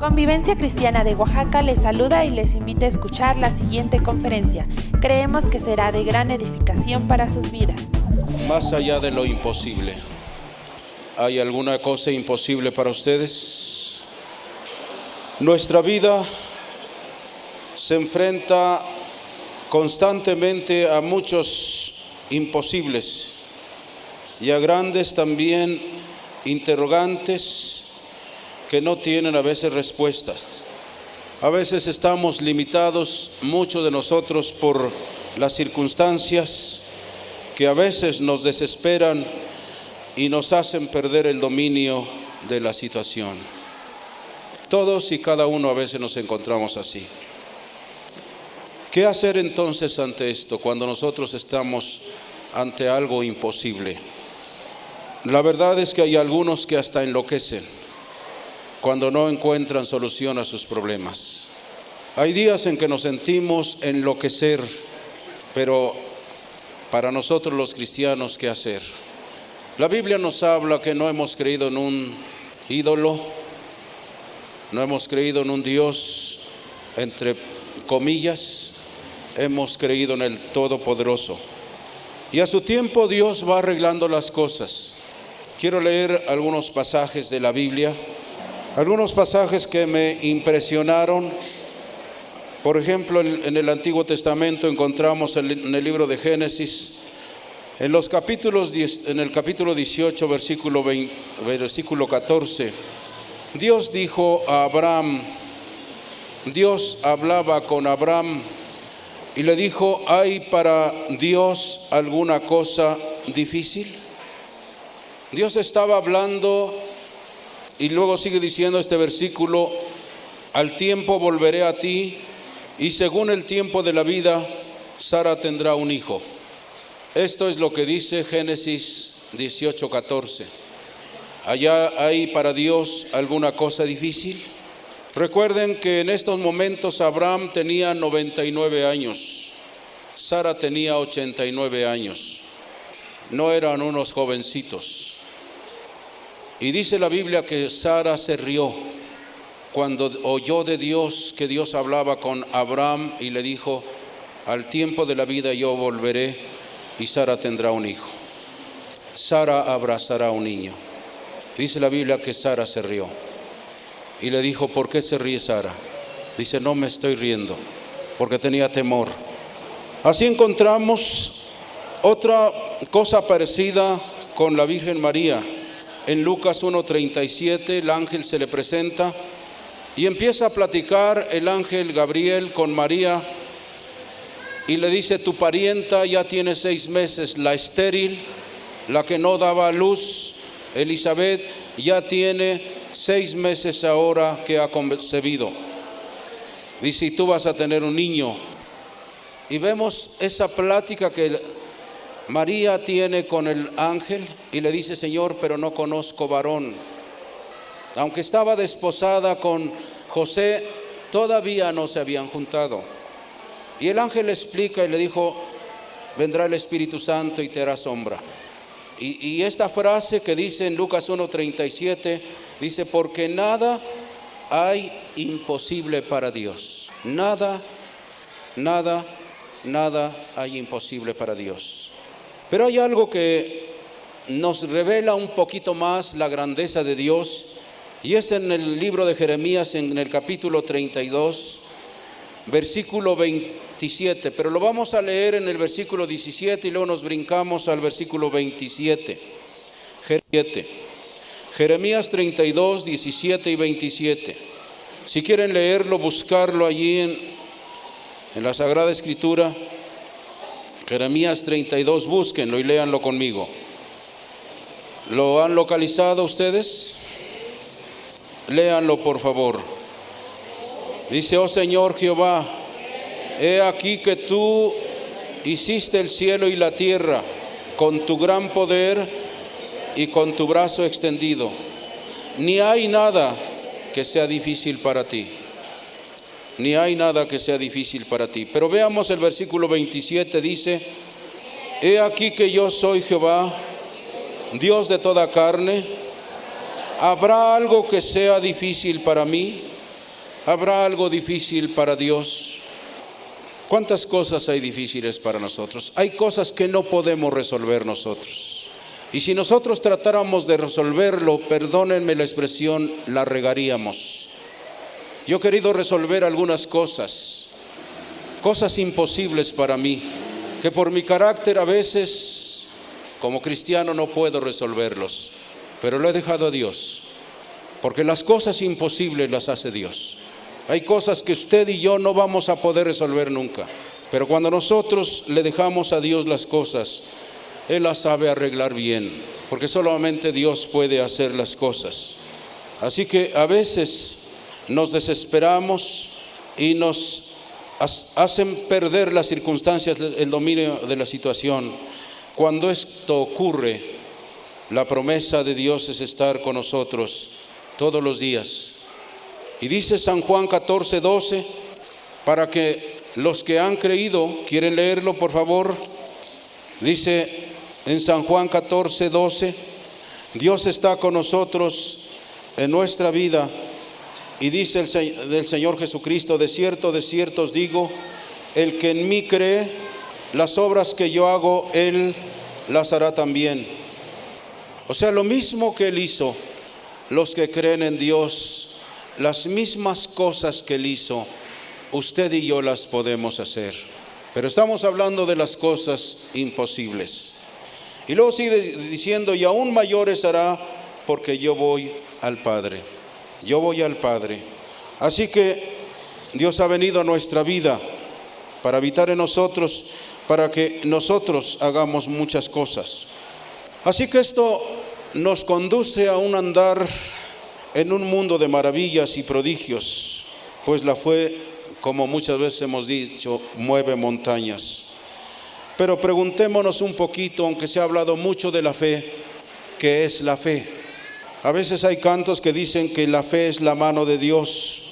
Convivencia Cristiana de Oaxaca les saluda y les invita a escuchar la siguiente conferencia. Creemos que será de gran edificación para sus vidas. Más allá de lo imposible, ¿hay alguna cosa imposible para ustedes? Nuestra vida se enfrenta constantemente a muchos imposibles y a grandes también interrogantes que no tienen a veces respuestas. A veces estamos limitados, muchos de nosotros, por las circunstancias que a veces nos desesperan y nos hacen perder el dominio de la situación. Todos y cada uno a veces nos encontramos así. ¿Qué hacer entonces ante esto cuando nosotros estamos ante algo imposible? La verdad es que hay algunos que hasta enloquecen cuando no encuentran solución a sus problemas. Hay días en que nos sentimos enloquecer, pero para nosotros los cristianos, ¿qué hacer? La Biblia nos habla que no hemos creído en un ídolo, no hemos creído en un Dios, entre comillas, hemos creído en el Todopoderoso. Y a su tiempo Dios va arreglando las cosas. Quiero leer algunos pasajes de la Biblia, algunos pasajes que me impresionaron. Por ejemplo, en el Antiguo Testamento encontramos en el libro de Génesis, en el capítulo 18, versículo 14, Dios dijo a Abraham, Dios hablaba con Abraham y le dijo: ¿hay para Dios alguna cosa difícil? Dios estaba hablando y luego sigue diciendo este versículo: al tiempo volveré a ti y según el tiempo de la vida, Sara tendrá un hijo. Esto es lo que dice Génesis 18:14. ¿Allá hay para Dios alguna cosa difícil? Recuerden que en estos momentos Abraham tenía 99 años, Sara tenía 89 años, no eran unos jovencitos. Y dice la Biblia que Sara se rió cuando oyó de Dios, que Dios hablaba con Abraham y le dijo: al tiempo de la vida yo volveré y Sara tendrá un hijo. Sara abrazará a un niño. Dice la Biblia que Sara se rió y le dijo: ¿por qué se ríe Sara? Dice: no me estoy riendo, porque tenía temor. Así encontramos otra cosa parecida con la Virgen María. En Lucas 1:37 el ángel se le presenta y empieza a platicar el ángel Gabriel con María y le dice: tu parienta ya tiene 6 meses, la estéril, la que no daba a luz, Elizabeth, ya tiene 6 meses ahora que ha concebido. Dice: y tú vas a tener un niño. Y vemos esa plática que María tiene con el ángel y le dice: Señor, pero no conozco varón. Aunque estaba desposada con José, todavía no se habían juntado. Y el ángel le explica y le dijo: vendrá el Espíritu Santo y te hará sombra. Y esta frase que dice en Lucas 1:37, dice: porque nada hay imposible para Dios. Nada hay imposible para Dios. Pero hay algo que nos revela un poquito más la grandeza de Dios, y es en el libro de Jeremías, en el capítulo 32, versículo 27, pero lo vamos a leer en el versículo 17 y luego nos brincamos al versículo 27. Jeremías 32, 17 y 27. Si quieren leerlo, buscarlo allí en la Sagrada Escritura, Jeremías 32, búsquenlo y léanlo conmigo. ¿Lo han localizado ustedes? Léanlo, por favor. Dice: oh Señor Jehová, he aquí que tú hiciste el cielo y la tierra con tu gran poder y con tu brazo extendido. Ni hay nada que sea difícil para ti. Ni hay nada que sea difícil para ti. Pero veamos el versículo 27, dice: he aquí que yo soy Jehová, Dios de toda carne. ¿Habrá algo que sea difícil para mí? ¿Habrá algo difícil para Dios? ¿Cuántas cosas hay difíciles para nosotros? Hay cosas que no podemos resolver nosotros. Y si nosotros tratáramos de resolverlo, perdónenme la expresión, la regaríamos. Yo he querido resolver algunas cosas imposibles para mí, que por mi carácter a veces, como cristiano, no puedo resolverlos. Pero lo he dejado a Dios, porque las cosas imposibles las hace Dios. Hay cosas que usted y yo no vamos a poder resolver nunca, pero cuando nosotros le dejamos a Dios las cosas, Él las sabe arreglar bien, porque solamente Dios puede hacer las cosas. Así que a veces nos desesperamos y nos hacen perder las circunstancias, el dominio de la situación. Cuando esto ocurre, la promesa de Dios es estar con nosotros todos los días. Y dice San Juan 14:12, para que los que han creído, ¿quieren leerlo por favor? Dice en San Juan 14:12, Dios está con nosotros en nuestra vida. Y dice del Señor Jesucristo, de cierto os digo, el que en mí cree, las obras que yo hago, Él las hará también. O sea, lo mismo que Él hizo, los que creen en Dios, las mismas cosas que Él hizo, usted y yo las podemos hacer. Pero estamos hablando de las cosas imposibles. Y luego sigue diciendo, y aún mayores hará, porque yo voy al Padre. Yo voy al Padre. Así que Dios ha venido a nuestra vida para habitar en nosotros, para que nosotros hagamos muchas cosas. Así que esto nos conduce a un andar en un mundo de maravillas y prodigios, pues la fe, como muchas veces hemos dicho, mueve montañas. Pero preguntémonos un poquito, aunque se ha hablado mucho de la fe, ¿qué es la fe? A veces hay cantos que dicen que la fe es la mano de Dios.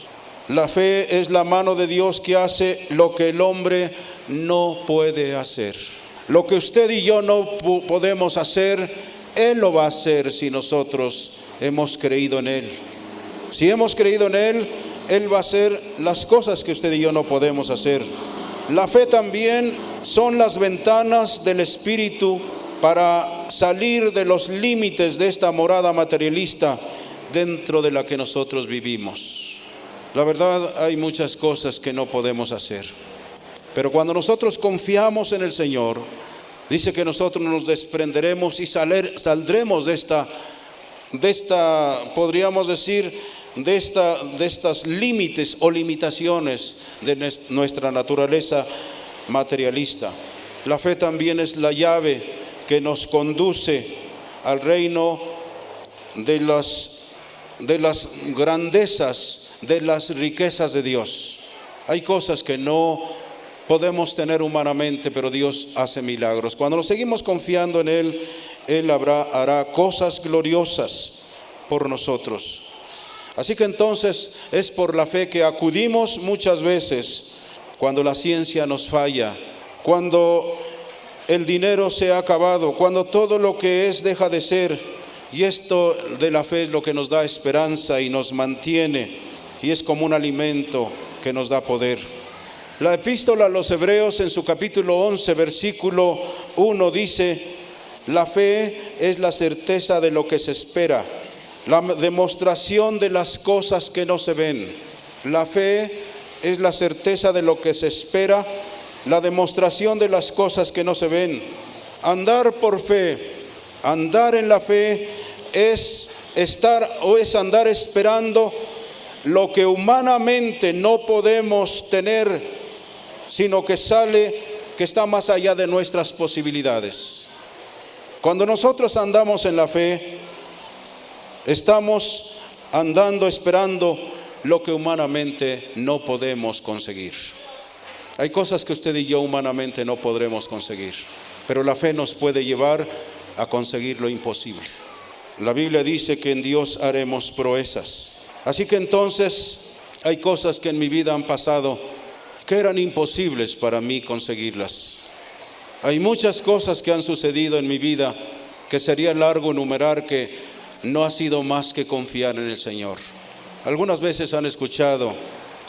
La fe es la mano de Dios que hace lo que el hombre no puede hacer. Lo que usted y yo no podemos hacer, Él lo va a hacer si nosotros hemos creído en Él. Si hemos creído en Él, Él va a hacer las cosas que usted y yo no podemos hacer. La fe también son las ventanas del Espíritu para salir de los límites de esta morada materialista dentro de la que nosotros vivimos. La verdad, hay muchas cosas que no podemos hacer, pero cuando nosotros confiamos en el Señor, dice que nosotros nos desprenderemos y saldremos de esta, podríamos decir, de estas límites o limitaciones de nuestra naturaleza materialista. La fe también es la llave que nos conduce al reino de las grandezas, de las riquezas de Dios. Hay cosas que no podemos tener humanamente, pero Dios hace milagros. Cuando nos seguimos confiando en Él, Él hará cosas gloriosas por nosotros. Así que entonces es por la fe que acudimos muchas veces cuando la ciencia nos falla, cuando el dinero se ha acabado, cuando todo lo que es deja de ser. Y esto de la fe es lo que nos da esperanza y nos mantiene, y es como un alimento que nos da poder. La epístola a los Hebreos en su capítulo 11, versículo 1 dice: la fe es la certeza de lo que se espera, la demostración de las cosas que no se ven. La fe es la certeza de lo que se espera, la demostración de las cosas que no se ven. Andar por fe, andar en la fe es andar esperando lo que humanamente no podemos tener, sino que está más allá de nuestras posibilidades. Cuando nosotros andamos en la fe, estamos andando esperando lo que humanamente no podemos conseguir. Hay cosas que usted y yo humanamente no podremos conseguir, pero la fe nos puede llevar a conseguir lo imposible. La Biblia dice que en Dios haremos proezas. Así que entonces hay cosas que en mi vida han pasado que eran imposibles para mí conseguirlas. Hay muchas cosas que han sucedido en mi vida que sería largo enumerar, que no ha sido más que confiar en el Señor. Algunas veces han escuchado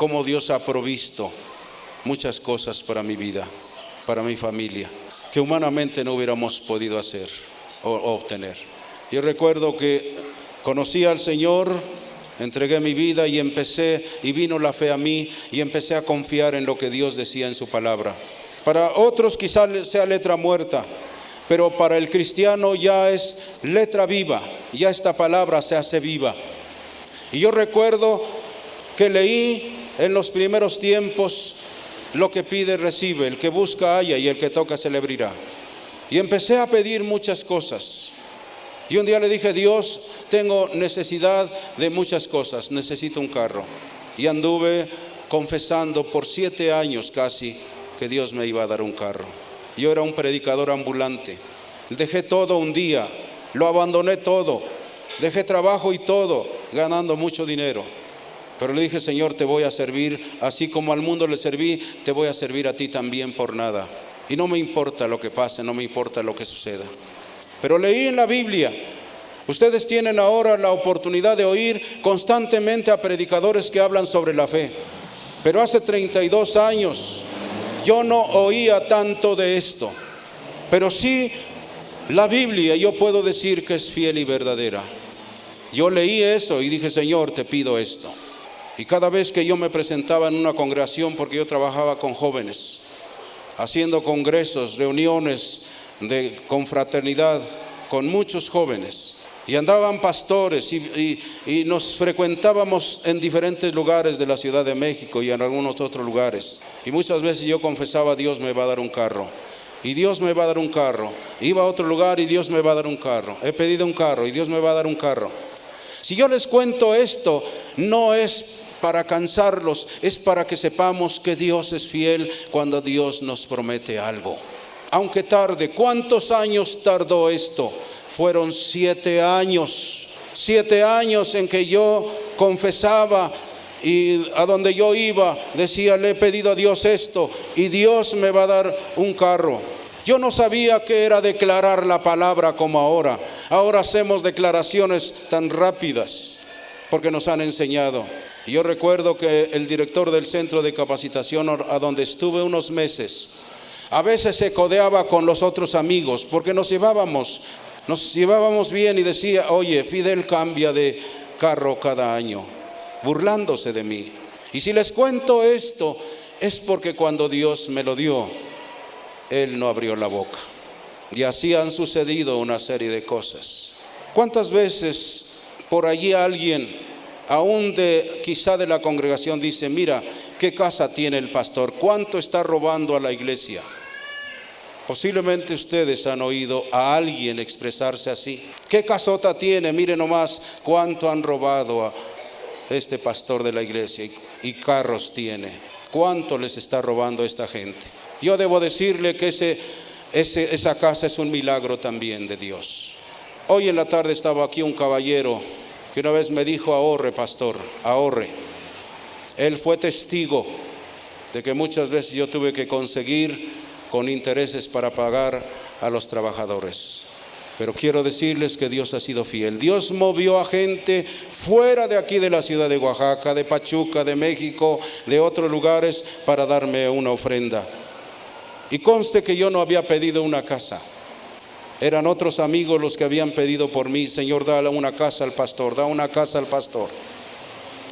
cómo Dios ha provisto muchas cosas para mi vida, para mi familia, que humanamente no hubiéramos podido hacer o obtener. Yo recuerdo que conocí al Señor, entregué mi vida y vino la fe a mí y empecé a confiar en lo que Dios decía en su palabra. Para otros quizás sea letra muerta, pero para el cristiano ya es letra viva, ya esta palabra se hace viva. Y yo recuerdo que leí en los primeros tiempos: lo que pide recibe, el que busca halla y el que toca se le abrirá. Y empecé a pedir muchas cosas. Y un día le dije: Dios, tengo necesidad de muchas cosas, necesito un carro. Y anduve confesando por 7 años casi que Dios me iba a dar un carro. Yo era un predicador ambulante. Dejé todo un día, lo abandoné todo, dejé trabajo y todo, ganando mucho dinero. Pero le dije: Señor, te voy a servir, así como al mundo le serví, te voy a servir a ti también por nada. Y no me importa lo que pase, no me importa lo que suceda. Pero leí en la Biblia, ustedes tienen ahora la oportunidad de oír constantemente a predicadores que hablan sobre la fe. Pero hace 32 años yo no oía tanto de esto. Pero sí, la Biblia yo puedo decir que es fiel y verdadera. Yo leí eso y dije: Señor, te pido esto. Y cada vez que yo me presentaba en una congregación, porque yo trabajaba con jóvenes, haciendo congresos, reuniones de confraternidad con muchos jóvenes, y andaban pastores y nos frecuentábamos en diferentes lugares de la Ciudad de México y en algunos otros lugares, y muchas veces yo confesaba: Dios me va a dar un carro, y Dios me va a dar un carro. Iba a otro lugar y Dios me va a dar un carro. He pedido un carro y Dios me va a dar un carro. Si yo les cuento esto, no es para cansarlos, es para que sepamos que Dios es fiel cuando Dios nos promete algo. Aunque tarde. ¿Cuántos años tardó esto? Fueron 7 años. 7 años en que yo confesaba, y a donde yo iba decía: le he pedido a Dios esto y Dios me va a dar un carro. Yo no sabía qué era declarar la palabra como ahora. Ahora hacemos declaraciones tan rápidas porque nos han enseñado. Y yo recuerdo que el director del centro de capacitación a donde estuve unos meses, a veces se codeaba con los otros amigos porque nos llevábamos bien, y decía: oye, Fidel cambia de carro cada año, burlándose de mí. Y si les cuento esto, es porque cuando Dios me lo dio, Él no abrió la boca. Y así han sucedido una serie de cosas. ¿Cuántas veces por allí alguien, aún quizá de la congregación, dice: mira, qué casa tiene el pastor, cuánto está robando a la iglesia? Posiblemente ustedes han oído a alguien expresarse así. ¿Qué casota tiene? Mire nomás cuánto han robado a este pastor de la iglesia, y carros tiene. ¿Cuánto les está robando esta gente? Yo debo decirle que esa casa es un milagro también de Dios. Hoy en la tarde estaba aquí un caballero que una vez me dijo: ahorre, pastor, ahorre. Él fue testigo de que muchas veces yo tuve que conseguir con intereses para pagar a los trabajadores. Pero quiero decirles que Dios ha sido fiel. Dios movió a gente fuera de aquí de la ciudad de Oaxaca, de Pachuca, de México, de otros lugares, para darme una ofrenda. Y conste que yo no había pedido una casa. Eran otros amigos los que habían pedido por mí: Señor, dale una casa al pastor, da una casa al pastor.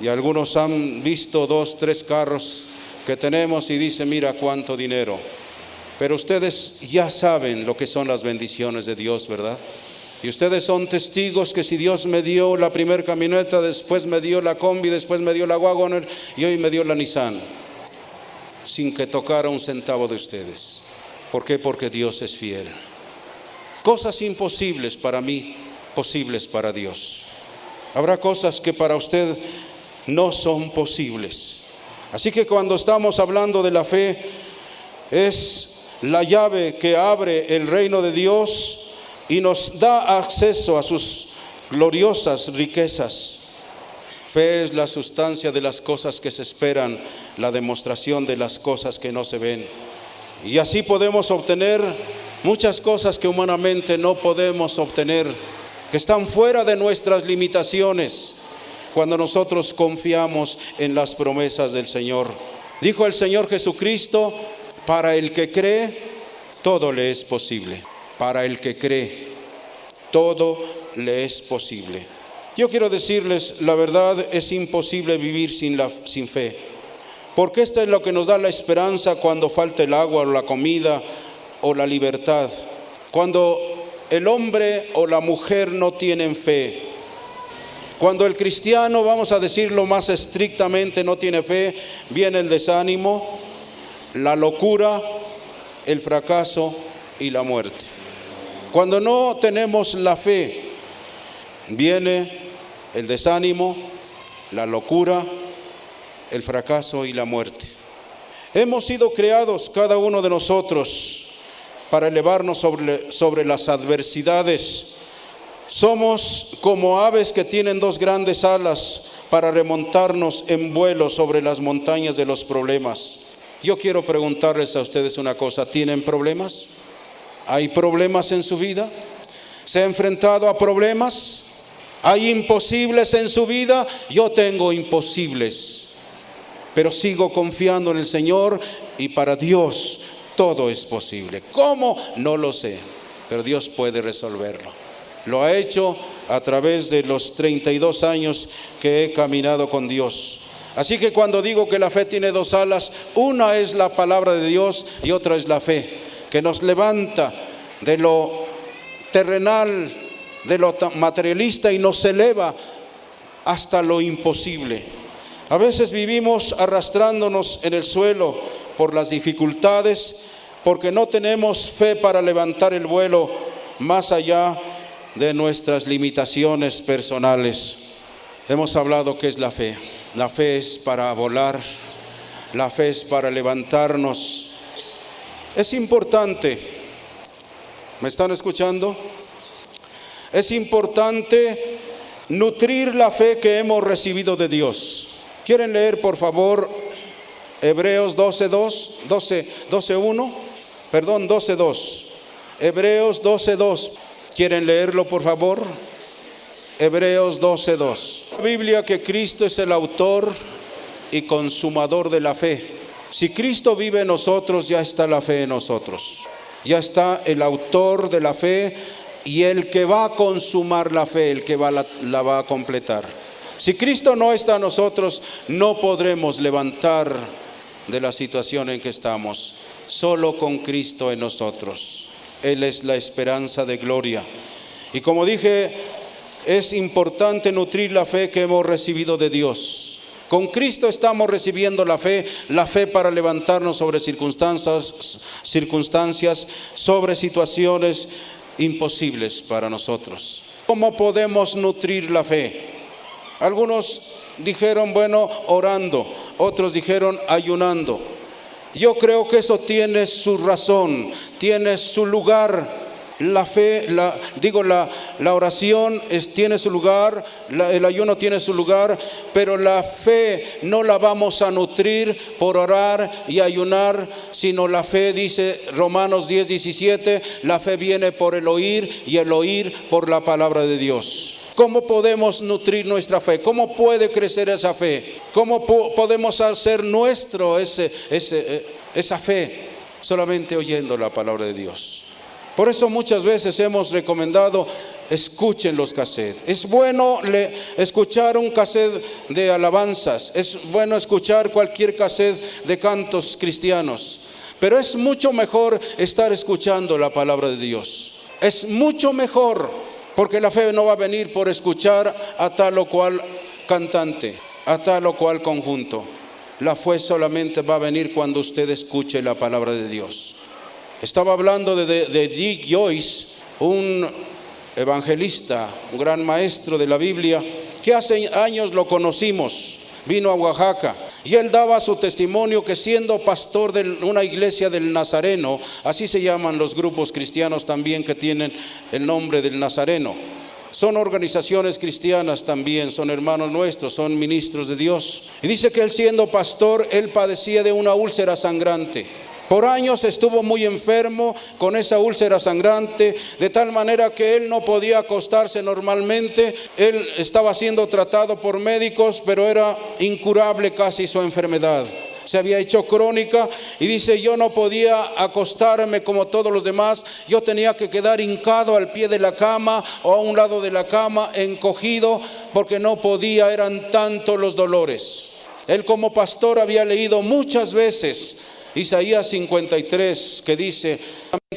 Y algunos han visto 2, 3 carros que tenemos y dicen: mira cuánto dinero. Pero ustedes ya saben lo que son las bendiciones de Dios, ¿verdad? Y ustedes son testigos que si Dios me dio la primer camioneta, después me dio la combi, después me dio la Wagoner y hoy me dio la Nissan, sin que tocara un centavo de ustedes. ¿Por qué? Porque Dios es fiel. Cosas imposibles para mí, posibles para Dios. Habrá cosas que para usted no son posibles. Así que cuando estamos hablando de la fe, es la llave que abre el reino de Dios y nos da acceso a sus gloriosas riquezas. Fe es la sustancia de las cosas que se esperan, la demostración de las cosas que no se ven. Y así podemos obtener muchas cosas que humanamente no podemos obtener, que están fuera de nuestras limitaciones. cuando nosotros confiamos en las promesas del Señor. Dijo el Señor Jesucristo: para el que cree, todo le es posible. Para el que cree, todo le es posible. Yo quiero decirles, la verdad, es imposible vivir sin fe, porque esta es lo que nos da la esperanza cuando falta el agua o la comida o la libertad. Cuando el hombre o la mujer no tienen fe, cuando el cristiano, vamos a decirlo más estrictamente, no tiene fe, viene el desánimo, la locura, el fracaso y la muerte. Cuando no tenemos la fe, viene el desánimo, la locura, el fracaso y la muerte. Hemos sido creados, cada uno de nosotros, para elevarnos sobre las adversidades. Somos como aves que tienen dos grandes alas para remontarnos en vuelo sobre las montañas de los problemas. Yo quiero preguntarles a ustedes una cosa: ¿tienen problemas? ¿Hay problemas en su vida? ¿Se ha enfrentado a problemas? ¿Hay imposibles en su vida? Yo tengo imposibles, pero sigo confiando en el Señor, y para Dios todo es posible. ¿Cómo? No lo sé, pero Dios puede resolverlo. Lo ha hecho a través de los 32 años que he caminado con Dios. Así que cuando digo que la fe tiene dos alas, una es la palabra de Dios y otra es la fe, que nos levanta de lo terrenal, de lo materialista, y nos eleva hasta lo imposible. A veces vivimos arrastrándonos en el suelo por las dificultades, porque no tenemos fe para levantar el vuelo más allá de nuestras limitaciones personales. Hemos hablado qué es la fe. La fe es para volar, la fe es para levantarnos. Es importante, ¿me están escuchando? Es importante nutrir la fe que hemos recibido de Dios. ¿Quieren leer, por favor, Hebreos 12:1? Perdón, 12:2. Hebreos 12:2. ¿Quieren leerlo, por favor? Hebreos 12:2. La Biblia que Cristo es el autor y consumador de la fe. Si Cristo vive en nosotros, ya está la fe en nosotros. Ya está el autor de la fe y el que va a consumar la fe, el que la va a completar. Si Cristo no está en nosotros, no podremos levantar de la situación en que estamos. Solo con Cristo en nosotros. Él es la esperanza de gloria. Y como dije, es importante nutrir la fe que hemos recibido de Dios. Con Cristo estamos recibiendo la fe para levantarnos sobre circunstancias, sobre situaciones imposibles para nosotros. ¿Cómo podemos nutrir la fe? Algunos dijeron, bueno, orando. Otros dijeron ayunando. Yo creo que eso tiene su razón, tiene su lugar. La fe, la oración tiene su lugar, el ayuno tiene su lugar, pero la fe no la vamos a nutrir por orar y ayunar, sino la fe, dice Romanos 10:17, la fe viene por el oír y el oír por la palabra de Dios. ¿Cómo podemos nutrir nuestra fe? ¿Cómo puede crecer esa fe? ¿Cómo podemos hacer nuestro esa fe? Solamente oyendo la palabra de Dios. Por eso muchas veces hemos recomendado, escuchen los cassettes. Es bueno escuchar un cassette de alabanzas, es bueno escuchar cualquier cassette de cantos cristianos, pero es mucho mejor estar escuchando la palabra de Dios. Es mucho mejor, porque la fe no va a venir por escuchar a tal o cual cantante, a tal o cual conjunto. La fe solamente va a venir cuando usted escuche la palabra de Dios. Estaba hablando de Dick Joyce, un evangelista, un gran maestro de la Biblia, que hace años lo conocimos. Vino a Oaxaca y él daba su testimonio que siendo pastor de una iglesia del Nazareno, así se llaman los grupos cristianos también que tienen el nombre del Nazareno. Son organizaciones cristianas también, son hermanos nuestros, son ministros de Dios. Y dice que él siendo pastor, él padecía de una úlcera sangrante. Por años estuvo muy enfermo con esa úlcera sangrante, de tal manera que él no podía acostarse normalmente. Él estaba siendo tratado por médicos, pero era incurable casi su enfermedad. Se había hecho crónica y dice, yo no podía acostarme como todos los demás. Yo tenía que quedar hincado al pie de la cama o a un lado de la cama, encogido, porque no podía, eran tantos los dolores. Él como pastor había leído muchas veces Isaías 53, que dice,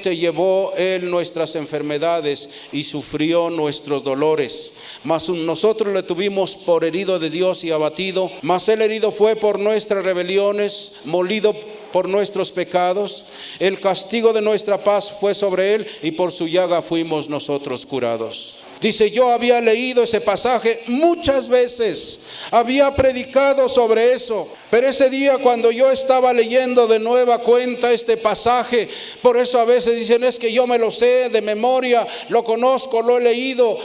llevó él nuestras enfermedades y sufrió nuestros dolores, mas nosotros le tuvimos por herido de Dios y abatido, mas él herido fue por nuestras rebeliones, molido por nuestros pecados. El castigo de nuestra paz fue sobre él y por su llaga fuimos nosotros curados. Dice, yo había leído ese pasaje muchas veces, había predicado sobre eso, pero ese día cuando yo estaba leyendo de nueva cuenta este pasaje, por eso a veces dicen, es que yo me lo sé de memoria, lo conozco, lo he leído,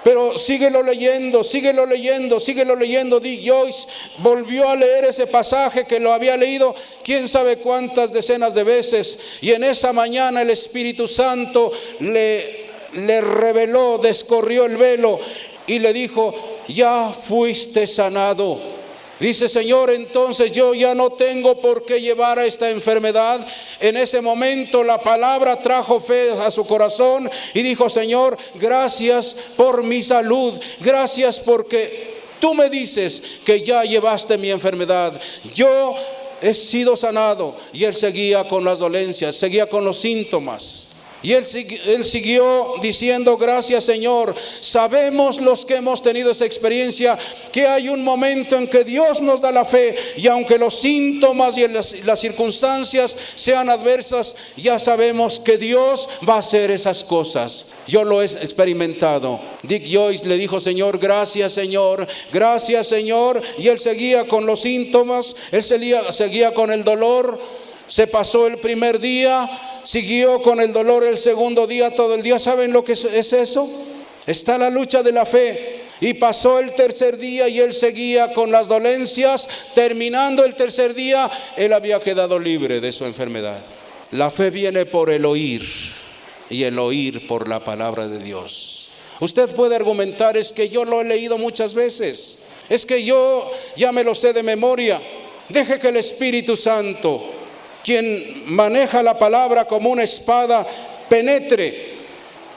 pero síguelo leyendo. Dick Joyce volvió a leer ese pasaje que lo había leído quién sabe cuántas decenas de veces, y en esa mañana el Espíritu Santo le reveló, descorrió el velo y le dijo, ya fuiste sanado. Dice, Señor, entonces yo ya no tengo por qué llevar a esta enfermedad. En ese momento la palabra trajo fe a su corazón y dijo, Señor, gracias por mi salud, gracias porque tú me dices que ya llevaste mi enfermedad. Yo he sido sanado. Y él seguía con las dolencias, seguía con los síntomas. Y él siguió diciendo, gracias Señor, sabemos los que hemos tenido esa experiencia que hay un momento en que Dios nos da la fe, y aunque los síntomas y las circunstancias sean adversas, ya sabemos que Dios va a hacer esas cosas. Yo lo he experimentado. Dick Joyce le dijo, Señor, gracias Señor, y él seguía con los síntomas, él seguía con el dolor. Se pasó el primer día, siguió con el dolor el segundo día, todo el día. ¿Saben lo que es eso? Está la lucha de la fe. Y pasó el tercer día y él seguía con las dolencias. Terminando el tercer día, él había quedado libre de su enfermedad. La fe viene por el oír, y el oír por la palabra de Dios. Usted puede argumentar, es que yo lo he leído muchas veces, es que yo ya me lo sé de memoria. Deje que el Espíritu Santo, quien maneja la palabra como una espada, penetre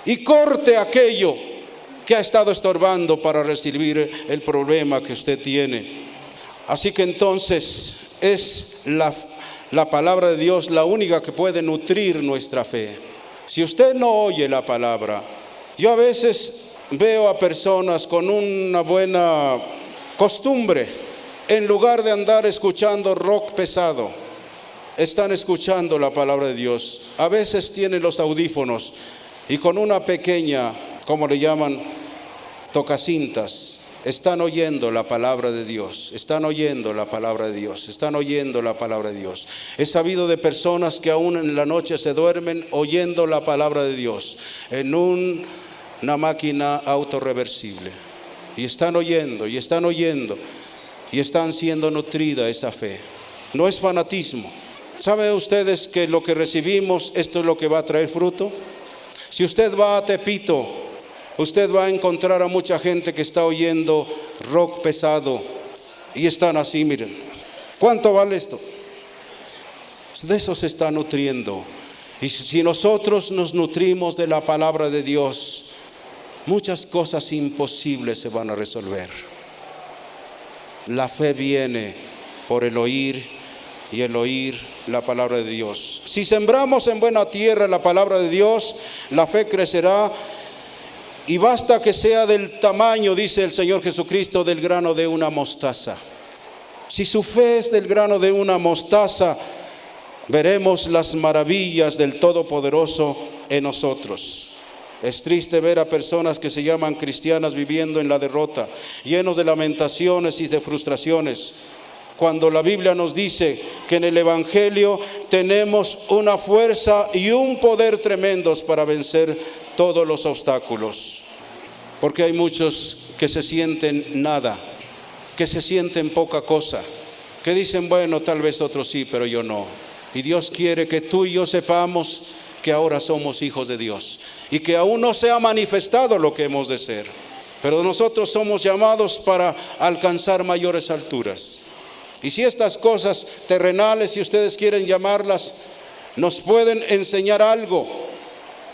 y corte aquello que ha estado estorbando para resolver el problema que usted tiene. Así que entonces es la palabra de Dios la única que puede nutrir nuestra fe. Si usted no oye la palabra, yo a veces veo a personas con una buena costumbre, en lugar de andar escuchando rock pesado, están escuchando la palabra de Dios. A veces tienen los audífonos y con una pequeña, como le llaman, tocacintas, están oyendo la palabra de Dios, están oyendo la palabra de Dios. He sabido de personas que aún en la noche se duermen oyendo la palabra de Dios en una máquina autorreversible, y están oyendo y están siendo nutrida esa fe. No es fanatismo. ¿Saben ustedes que lo que recibimos, esto es lo que va a traer fruto? Si usted va a Tepito, usted va a encontrar a mucha gente que está oyendo rock pesado y están así, miren, ¿cuánto vale esto? De eso se está nutriendo. Y si nosotros nos nutrimos de la palabra de Dios, muchas cosas imposibles se van a resolver. La fe viene por el oír, y el oír la palabra de Dios. Si sembramos en buena tierra la palabra de Dios, la fe crecerá, y basta que sea del tamaño, dice el Señor Jesucristo, del grano de una mostaza. Si su fe es del grano de una mostaza, veremos las maravillas del Todopoderoso en nosotros. Es triste ver a personas que se llaman cristianas viviendo en la derrota, llenos de lamentaciones y de frustraciones, cuando la Biblia nos dice que en el Evangelio tenemos una fuerza y un poder tremendos para vencer todos los obstáculos. Porque hay muchos que se sienten nada, que se sienten poca cosa, que dicen, bueno, tal vez otros sí, pero yo no. Y Dios quiere que tú y yo sepamos que ahora somos hijos de Dios y que aún no se ha manifestado lo que hemos de ser. Pero nosotros somos llamados para alcanzar mayores alturas. Y si estas cosas terrenales, si ustedes quieren llamarlas, nos pueden enseñar algo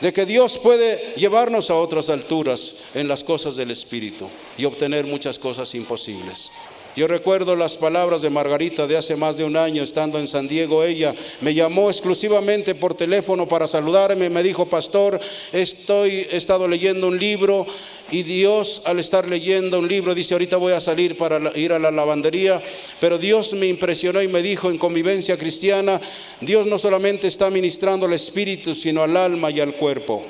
de que Dios puede llevarnos a otras alturas en las cosas del Espíritu y obtener muchas cosas imposibles. Yo recuerdo las palabras de Margarita de hace más de un año, estando en San Diego. Ella me llamó exclusivamente por teléfono para saludarme. Me dijo: pastor, he estado leyendo un libro, y Dios, al estar leyendo un libro, dice: ahorita voy a salir para ir a la lavandería, pero Dios me impresionó y me dijo: en Convivencia Cristiana, Dios no solamente está ministrando al espíritu, sino al alma y al cuerpo.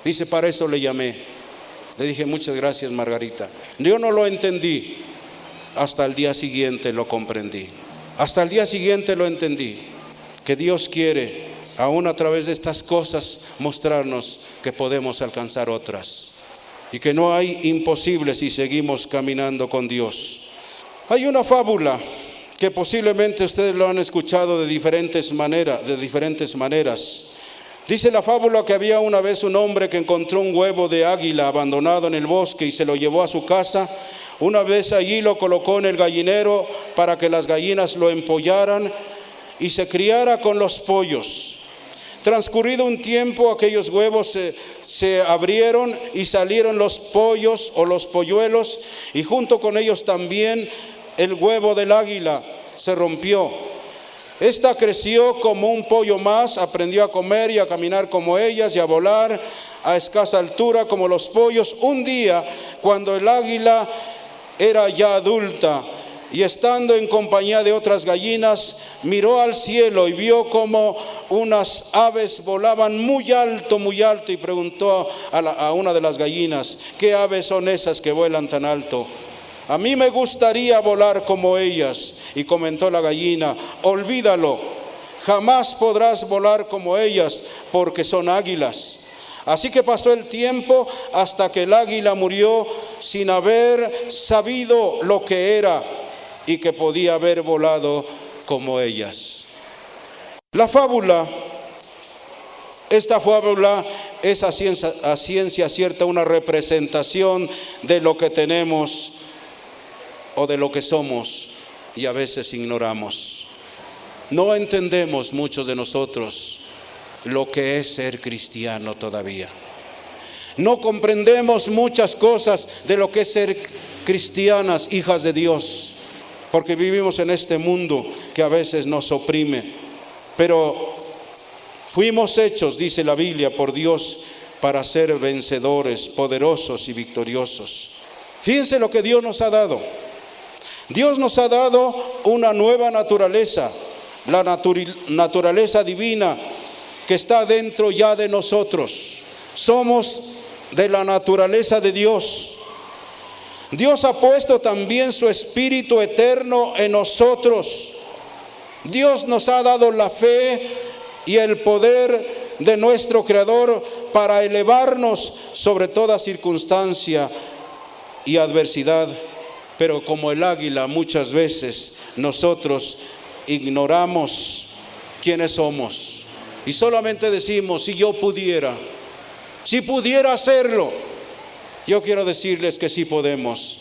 Dice: para eso le llamé. Le dije: muchas gracias, Margarita. Yo no lo entendí. Hasta el día siguiente lo comprendí. Hasta el día siguiente lo entendí. Que Dios quiere, aún a través de estas cosas, mostrarnos que podemos alcanzar otras. Y que no hay imposibles si seguimos caminando con Dios. Hay una fábula que posiblemente ustedes lo han escuchado de diferentes maneras. Dice la fábula que había una vez un hombre que encontró un huevo de águila abandonado en el bosque y se lo llevó a su casa. Una vez allí lo colocó en el gallinero para que las gallinas lo empollaran y se criara con los pollos. Transcurrido un tiempo, aquellos huevos se abrieron y salieron los pollos o los polluelos, y junto con ellos también el huevo del águila se rompió. Esta creció como un pollo más, aprendió a comer y a caminar como ellas y a volar a escasa altura como los pollos. Un día, cuando el águila era ya adulta y estando en compañía de otras gallinas, miró al cielo y vio como unas aves volaban muy alto y preguntó a una de las gallinas: ¿qué aves son esas que vuelan tan alto? A mí me gustaría volar como ellas. Y comentó la gallina: olvídalo, jamás podrás volar como ellas, porque son águilas. Así que pasó el tiempo hasta que el águila murió sin haber sabido lo que era y que podía haber volado como ellas. Esta fábula es a ciencia cierta una representación de lo que tenemos o de lo que somos, y a veces ignoramos. No entendemos muchos de nosotros lo que es ser cristiano todavía. No comprendemos muchas cosas de lo que es ser cristianas, hijas de Dios, porque vivimos en este mundo que a veces nos oprime. Pero fuimos hechos, dice la Biblia, por Dios para ser vencedores, poderosos y victoriosos. Fíjense lo que Dios nos ha dado. Dios nos ha dado una nueva naturaleza, la naturaleza divina que está dentro ya de nosotros. Somos de la naturaleza de Dios. Dios ha puesto también su Espíritu eterno en nosotros. Dios nos ha dado la fe y el poder de nuestro Creador para elevarnos sobre toda circunstancia y adversidad. Pero como el águila, muchas veces nosotros ignoramos quiénes somos. Y solamente decimos: si yo pudiera, si pudiera hacerlo. Yo quiero decirles que sí podemos,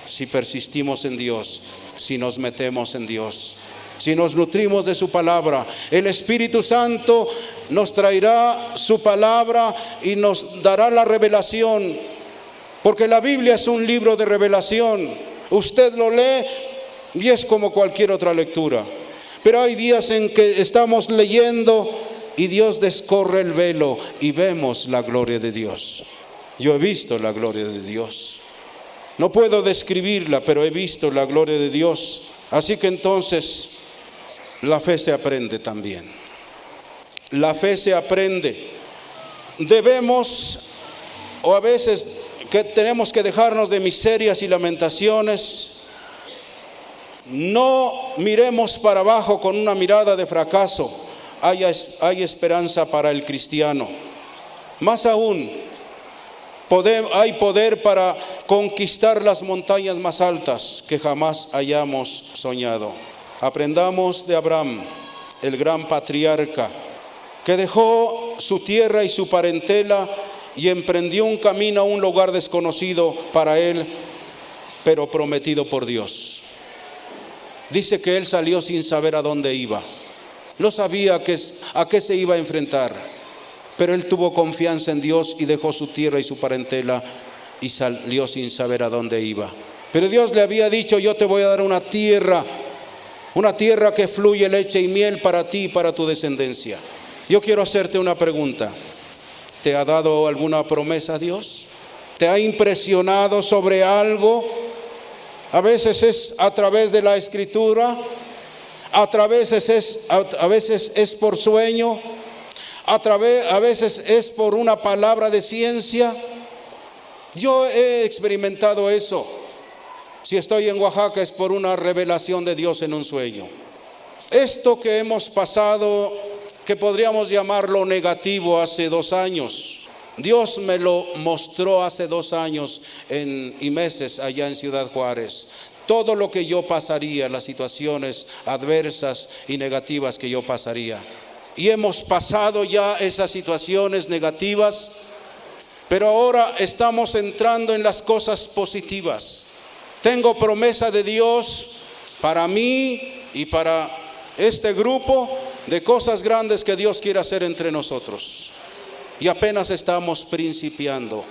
si persistimos en Dios, si nos metemos en Dios, si nos nutrimos de su palabra. El Espíritu Santo nos traerá su palabra y nos dará la revelación, porque la Biblia es un libro de revelación. Usted lo lee y es como cualquier otra lectura. Pero hay días en que estamos leyendo y Dios descorre el velo y vemos la gloria de Dios. Yo he visto la gloria de Dios. No puedo describirla, pero he visto la gloria de Dios. Así que entonces la fe se aprende también. La fe se aprende. Debemos, o a veces que tenemos que dejarnos de miserias y lamentaciones. No miremos para abajo con una mirada de fracaso. Hay esperanza para el cristiano. Más aún, hay poder para conquistar las montañas más altas que jamás hayamos soñado. Aprendamos de Abraham. el gran patriarca, que dejó su tierra y su parentela y emprendió un camino a un lugar desconocido para él, pero prometido por Dios. Dice que él salió sin saber a dónde iba. No sabía a qué se iba a enfrentar, pero él tuvo confianza en Dios y dejó su tierra y su parentela y salió sin saber a dónde iba. Pero Dios le había dicho: yo te voy a dar una tierra que fluye leche y miel para ti y para tu descendencia. Yo quiero hacerte una pregunta. ¿Te ha dado alguna promesa Dios? ¿Te ha impresionado sobre algo? A veces es a través de la escritura, a veces es por sueño, a veces es por una palabra de ciencia. Yo he experimentado eso. Si estoy en Oaxaca es por una revelación de Dios en un sueño. Esto que hemos pasado, que podríamos llamarlo negativo, hace 2 años, Dios me lo mostró hace 2 años y meses allá en Ciudad Juárez. Todo lo que yo pasaría, las situaciones adversas y negativas que yo pasaría. Y hemos pasado ya esas situaciones negativas, pero ahora estamos entrando en las cosas positivas. Tengo promesa de Dios para mí y para este grupo de cosas grandes que Dios quiere hacer entre nosotros. Y apenas estamos principiando.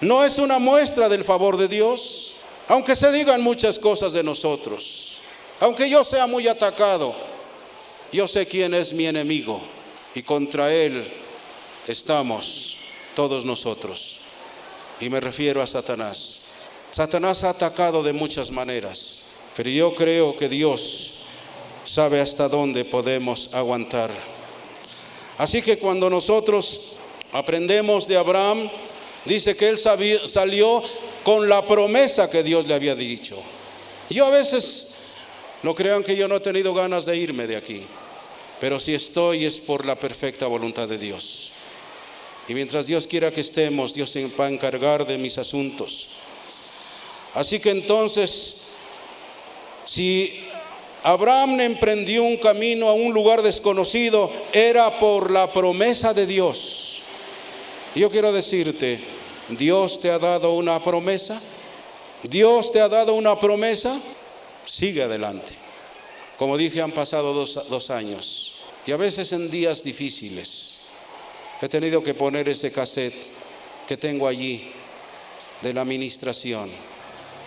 No es una muestra del favor de Dios, aunque se digan muchas cosas de nosotros, aunque yo sea muy atacado. Yo sé quién es mi enemigo y contra él estamos todos nosotros. Y me refiero a Satanás. Satanás ha atacado de muchas maneras, pero yo creo que Dios sabe hasta dónde podemos aguantar. Así que cuando nosotros aprendemos de Abraham, dice que él salió con la promesa que Dios le había dicho. Yo a veces, no crean que yo no he tenido ganas de irme de aquí, pero si estoy es por la perfecta voluntad de Dios. Y mientras Dios quiera que estemos, Dios se va a encargar de mis asuntos. Así que entonces, si Abraham emprendió un camino a un lugar desconocido, era por la promesa de Dios. Yo quiero decirte, Dios te ha dado una promesa. Dios te ha dado una promesa. Sigue adelante. Como dije, han pasado 2 años. Y a veces en días difíciles he tenido que poner ese cassette que tengo allí de la administración.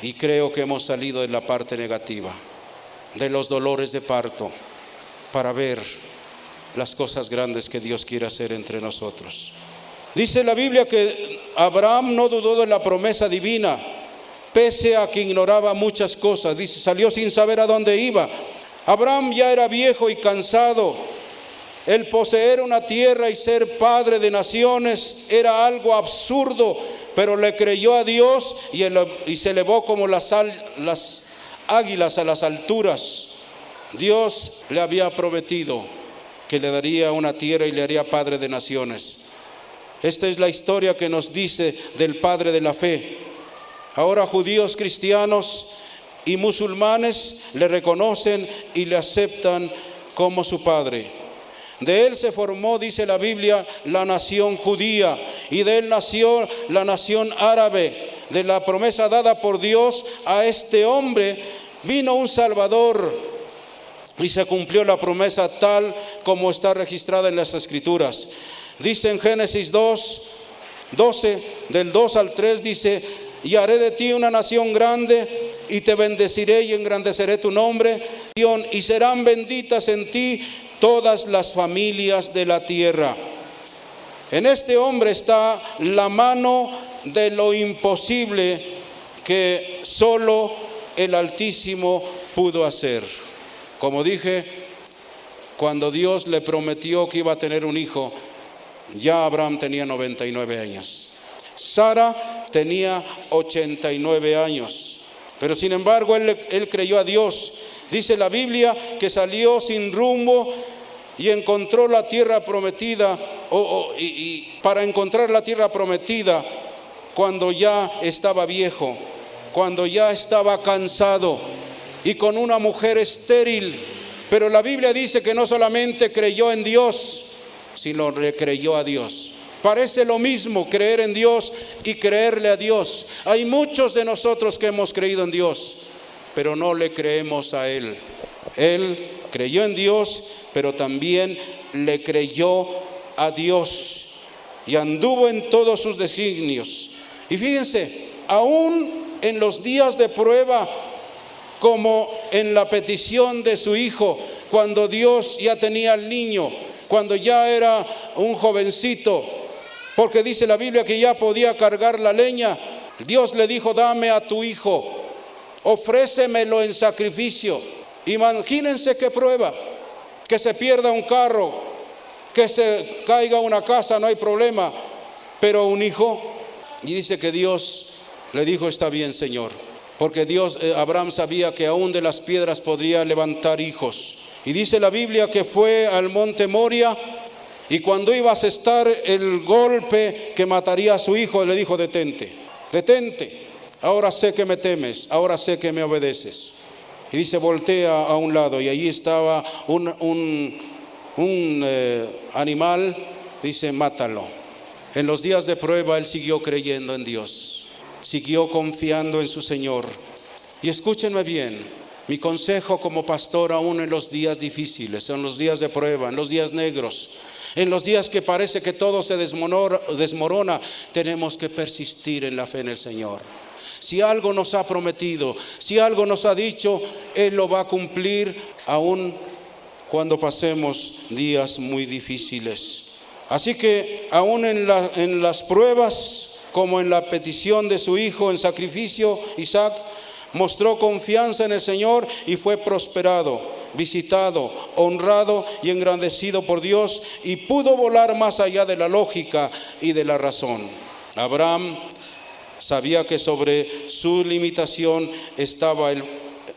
Y creo que hemos salido de la parte negativa, de los dolores de parto, para ver las cosas grandes que Dios quiere hacer entre nosotros. Dice la Biblia que Abraham no dudó de la promesa divina, pese a que ignoraba muchas cosas. Dice, salió sin saber a dónde iba. Abraham ya era viejo y cansado. El poseer una tierra y ser padre de naciones era algo absurdo, pero le creyó a Dios y se elevó como las águilas a las alturas. Dios le había prometido que le daría una tierra y le haría padre de naciones. Esta es la historia que nos dice del padre de la fe. Ahora judíos, cristianos y musulmanes le reconocen y le aceptan como su padre. De él se formó, dice la Biblia, la nación judía, y de él nació la nación árabe. De la promesa dada por Dios a este hombre vino un Salvador, y se cumplió la promesa tal como está registrada en las Escrituras. Dice en Génesis 2:12, del 2 al 3, dice: y haré de ti una nación grande, y te bendeciré y engrandeceré tu nombre, y serán benditas en ti todas las familias de la tierra. En este hombre está la mano de lo imposible que solo el Altísimo pudo hacer. Como dije, cuando Dios le prometió que iba a tener un hijo, ya Abraham tenía 99 años. Sara tenía 89 años. Pero sin embargo, él creyó a Dios. Dice la Biblia que salió sin rumbo y encontró la tierra prometida, y para encontrar la tierra prometida, cuando ya estaba viejo, cuando ya estaba cansado y con una mujer estéril Pero la Biblia dice que no solamente creyó en Dios, sino le creyó a Dios. Parece lo mismo creer en Dios y creerle a Dios. Hay muchos de nosotros que hemos creído en Dios, pero no le creemos a Él. Él creyó en Dios, pero también le creyó a Dios y anduvo en todos sus designios. Y fíjense, aún en los días de prueba, como en la petición de su hijo, cuando Dios ya tenía al niño, cuando ya era un jovencito, porque dice la Biblia que ya podía cargar la leña, Dios le dijo: dame a tu hijo, ofrécemelo en sacrificio. Imagínense qué prueba, que se pierda un carro, que se caiga una casa, no hay problema, pero un hijo. Y dice que Dios le dijo: está bien, Señor, porque Abraham sabía que aún de las piedras podría levantar hijos. Y dice la Biblia que fue al monte Moria, y cuando iba a asestar el golpe que mataría a su hijo, le dijo: detente, ahora sé que me temes, ahora sé que me obedeces. Y dice: voltea a un lado, y allí estaba un animal. Dice: mátalo. En los días de prueba él siguió creyendo en Dios, siguió confiando en su Señor. Y escúchenme bien, mi consejo como pastor, aún en los días difíciles, en los días de prueba, en los días negros, en los días que parece que todo se desmorona, tenemos que persistir en la fe en el Señor. Si algo nos ha prometido, si algo nos ha dicho, Él lo va a cumplir, aún cuando pasemos días muy difíciles. Así que aún en las pruebas, como en la petición de su hijo en sacrificio, Isaac mostró confianza en el Señor y fue prosperado, visitado, honrado y engrandecido por Dios, y pudo volar más allá de la lógica y de la razón. Abraham sabía que sobre su limitación estaba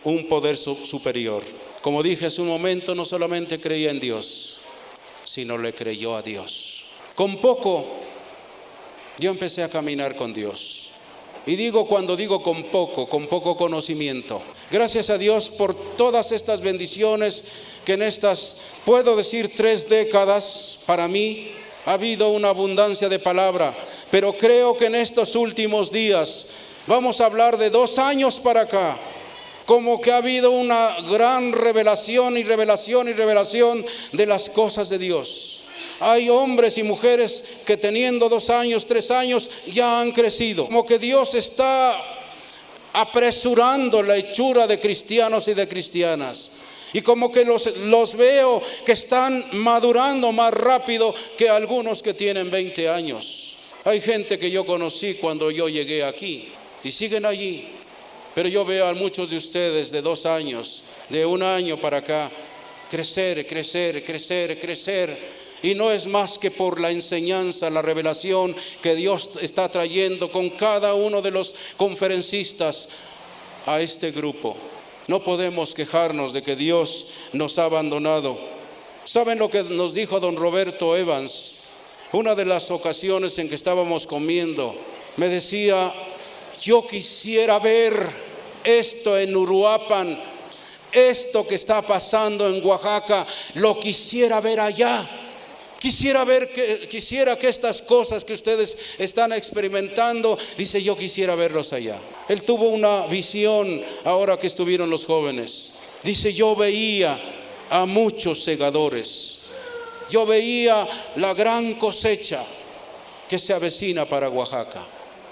un poder superior. Como dije hace un momento, no solamente creía en Dios, sino le creyó a Dios. Con poco, yo empecé a caminar con Dios. Y cuando digo con poco conocimiento. Gracias a Dios por todas estas bendiciones que en estas, puedo decir, 3 décadas, para mí ha habido una abundancia de palabra. Pero creo que en estos últimos días, vamos a hablar de 2 años para acá, como que ha habido una gran revelación de las cosas de Dios. Hay hombres y mujeres que teniendo 2 años, 3 años, ya han crecido. Como que Dios está apresurando la hechura de cristianos y de cristianas. Y como que los veo que están madurando más rápido que algunos que tienen 20 años. Hay gente que yo conocí cuando yo llegué aquí y siguen allí. Pero yo veo a muchos de ustedes de 2 años, de 1 año para acá, crecer. Y no es más que por la enseñanza, la revelación que Dios está trayendo con cada uno de los conferencistas a este grupo. No podemos quejarnos de que Dios nos ha abandonado. ¿Saben lo que nos dijo don Roberto Evans? Una de las ocasiones en que estábamos comiendo, me decía: yo quisiera ver esto en Uruapan, esto que está pasando en Oaxaca, lo quisiera ver allá. Quisiera que estas cosas que ustedes están experimentando, dice, yo quisiera verlos allá. Él tuvo una visión ahora que estuvieron los jóvenes. Dice: yo veía a muchos segadores, yo veía la gran cosecha que se avecina para Oaxaca.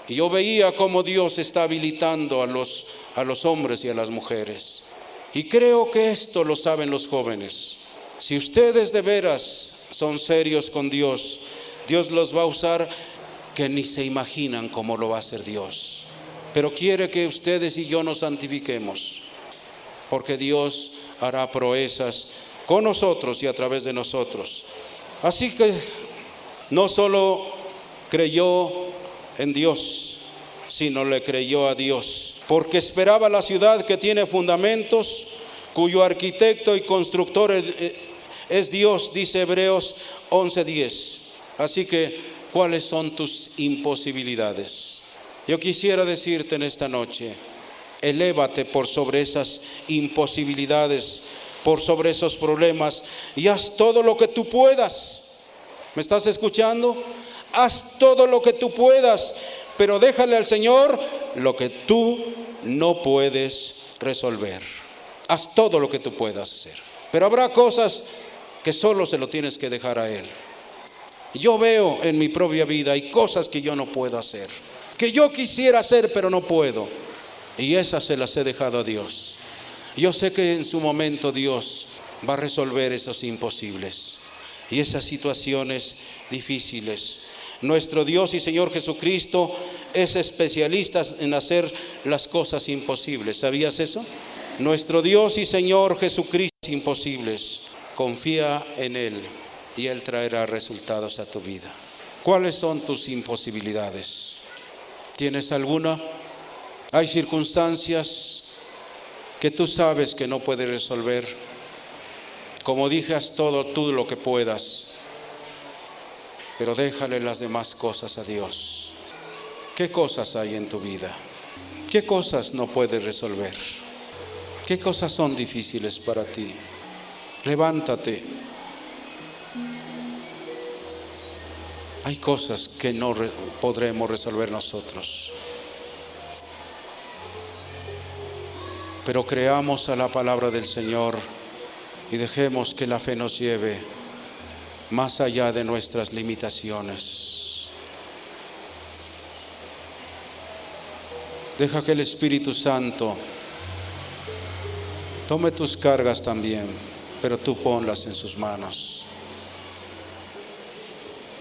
Y yo veía cómo Dios está habilitando a los hombres y a las mujeres. Y creo que esto lo saben los jóvenes. Si ustedes de veras son serios con Dios, Dios los va a usar que ni se imaginan cómo lo va a hacer Dios. Pero quiere que ustedes y yo nos santifiquemos, porque Dios hará proezas con nosotros y a través de nosotros. Así que no solo creyó en Dios, sino le creyó a Dios, porque esperaba la ciudad que tiene fundamentos, cuyo arquitecto y constructor es Dios, dice Hebreos 11:10. Así que, ¿cuáles son tus imposibilidades? Yo quisiera decirte en esta noche: elévate por sobre esas imposibilidades, por sobre esos problemas y haz todo lo que tú puedas. ¿Me estás escuchando? Haz todo lo que tú puedas, pero déjale al Señor lo que tú no puedes resolver. Haz todo lo que tú puedas hacer, pero habrá cosas que solo se lo tienes que dejar a Él. Yo veo en mi propia vida, hay cosas que yo no puedo hacer, que yo quisiera hacer pero no puedo, y esas se las he dejado a Dios. Yo sé que en su momento Dios va a resolver esos imposibles y esas situaciones difíciles. Nuestro Dios y Señor Jesucristo es especialista en hacer las cosas imposibles. ¿Sabías eso? Nuestro Dios y Señor Jesucristo es imposibles. Confía en Él y Él traerá resultados a tu vida. ¿Cuáles son tus imposibilidades? ¿Tienes alguna? Hay circunstancias que tú sabes que no puedes resolver. Como dije, haz todo tú lo que puedas, pero déjale las demás cosas a Dios. ¿Qué cosas hay en tu vida? ¿Qué cosas no puedes resolver? ¿Qué cosas son difíciles para ti? Levántate. Hay cosas que no podremos resolver nosotros, pero creamos a la palabra del Señor y dejemos que la fe nos lleve más allá de nuestras limitaciones. Deja que el Espíritu Santo tome tus cargas también, pero tú ponlas en sus manos.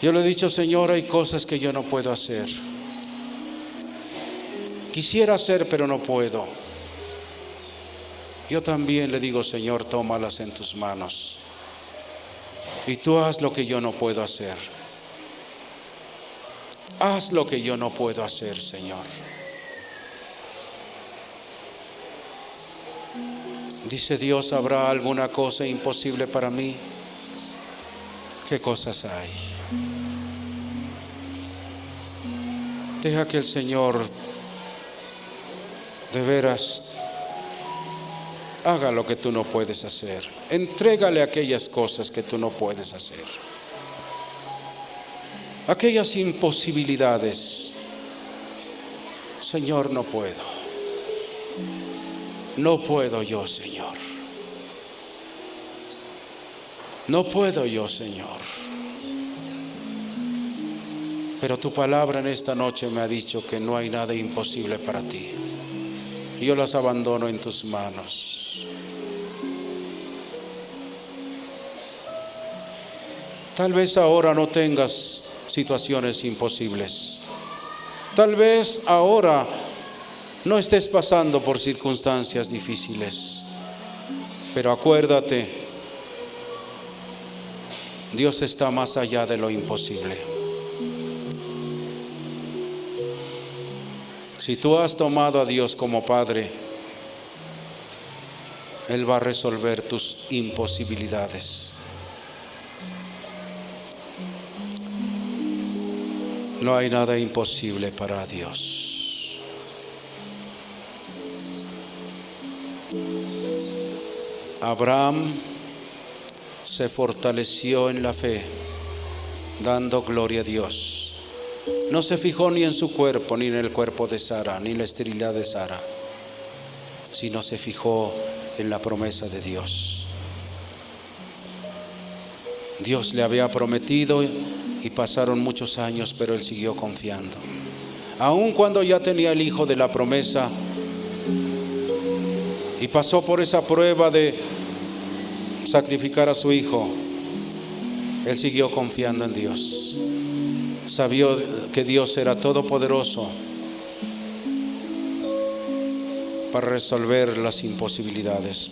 Yo le he dicho, Señor, hay cosas que yo no puedo hacer. Quisiera hacer, pero no puedo. Yo también le digo, Señor, tómalas en tus manos y tú haz lo que yo no puedo hacer. Haz lo que yo no puedo hacer, Señor. Dice Dios, ¿habrá alguna cosa imposible para mí? ¿Qué cosas hay? Deja que el Señor de veras haga lo que tú no puedes hacer. Entrégale aquellas cosas que tú no puedes hacer, aquellas imposibilidades. Señor, no puedo. No puedo yo, Señor. No puedo yo, Señor. Pero tu palabra en esta noche me ha dicho que no hay nada imposible para ti. Yo las abandono en tus manos. Tal vez ahora no tengas situaciones imposibles. Tal vez ahora no estés pasando por circunstancias difíciles. Pero acuérdate, Dios está más allá de lo imposible. Si tú has tomado a Dios como Padre, Él va a resolver tus imposibilidades. No hay nada imposible para Dios. Abraham se fortaleció en la fe, dando gloria a Dios. No se fijó ni en su cuerpo, ni en el cuerpo de Sara, ni en la esterilidad de Sara, sino se fijó en la promesa de Dios. Dios le había prometido y pasaron muchos años, pero él siguió confiando. Aun cuando ya tenía el hijo de la promesa y pasó por esa prueba de sacrificar a su hijo, él siguió confiando en Dios. Sabía que Dios era todopoderoso para resolver las imposibilidades.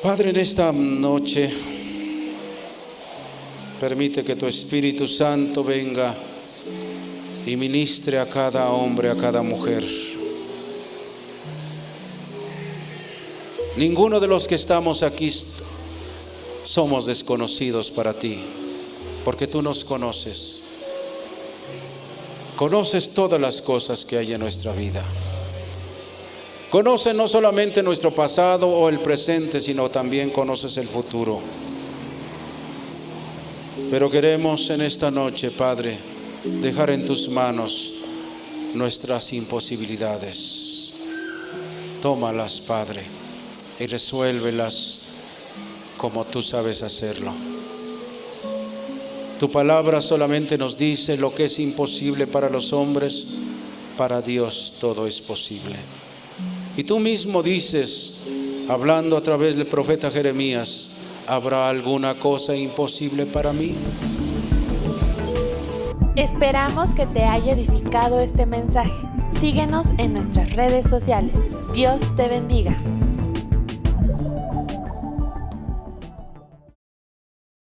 Padre, en esta noche permite que tu Espíritu Santo venga y ministre a cada hombre, a cada mujer. Ninguno de los que estamos aquí somos desconocidos para ti, porque tú nos conoces. Conoces todas las cosas que hay en nuestra vida. Conoces no solamente nuestro pasado o el presente, sino también conoces el futuro. Pero queremos en esta noche, Padre, dejar en tus manos nuestras imposibilidades. Tómalas, Padre, y resuélvelas como tú sabes hacerlo. Tu palabra solamente nos dice lo que es imposible para los hombres, para Dios todo es posible. Y tú mismo dices, hablando a través del profeta Jeremías, ¿habrá alguna cosa imposible para mí? Esperamos que te haya edificado este mensaje. Síguenos en nuestras redes sociales. Dios te bendiga.